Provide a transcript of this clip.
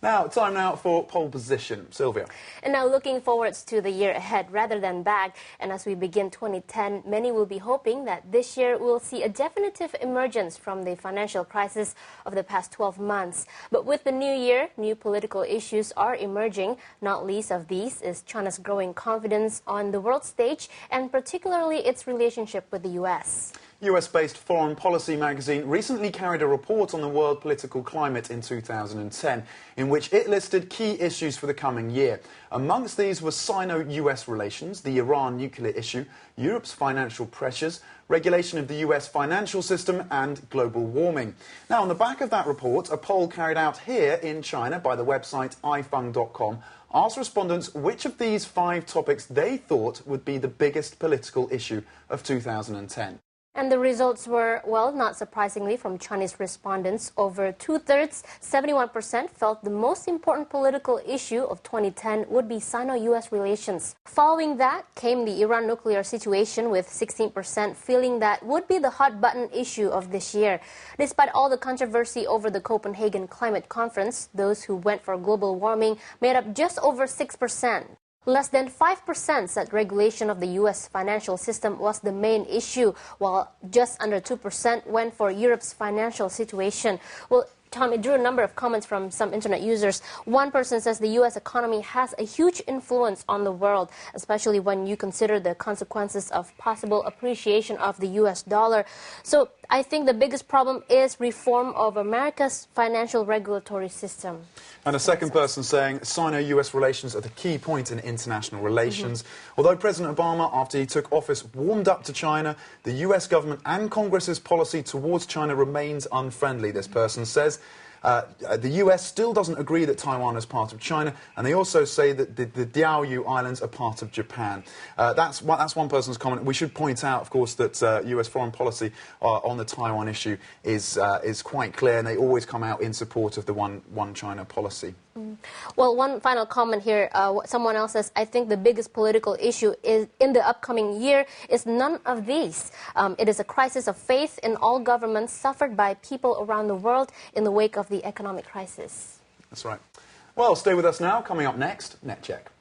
Now, time now for pole position. Sylvia. And now looking forwards to the year ahead rather than back. And as we begin 2010, many will be hoping that this year we'll see a definitive emergence from the financial crisis of the past 12 months. But with the new year, new political issues are emerging. Not least of these is China's growing confidence on the world stage and particularly its relationship with the U.S. US-based Foreign Policy magazine recently carried a report on the world political climate in 2010, in which it listed key issues for the coming year. Amongst these were Sino-US relations, the Iran nuclear issue, Europe's financial pressures, regulation of the US financial system and global warming. Now, on the back of that report, a poll carried out here in China by the website ifeng.com asked respondents which of these 5 topics they thought would be the biggest political issue of 2010. And the results were, well, not surprisingly, from Chinese respondents. Over 2/3, 71%, felt the most important political issue of 2010 would be Sino-US relations. Following that came the Iran nuclear situation, with 16% feeling that would be the hot-button issue of this year. Despite all the controversy over the Copenhagen Climate Conference, those who went for global warming made up just over 6%. Less than 5% said regulation of the U.S. financial system was the main issue, while just under 2% went for Europe's financial situation. Well, Tom, it drew a number of comments from some internet users. One person says the U.S. economy has a huge influence on the world, especially when you consider the consequences of possible appreciation of the U.S. dollar. So I think the biggest problem is reform of America's financial regulatory system. And a second person saying Sino-US relations are the key point in international relations. Although President Obama, after he took office, warmed up to China, the US government and Congress's policy towards China remains unfriendly, this person says. The US still doesn't agree that Taiwan is part of China, and they also say that the Diaoyu Islands are part of Japan. That's one person's comment. We should point out, of course, that US foreign policy on the Taiwan issue is quite clear, and they always come out in support of the one China policy. Well, one final comment here. Someone else says, I think the biggest political issue is in the upcoming year is none of these. It is a crisis of faith in all governments suffered by people around the world in the wake of the economic crisis. That's right. Well, stay with us now. Coming up next, Net Check.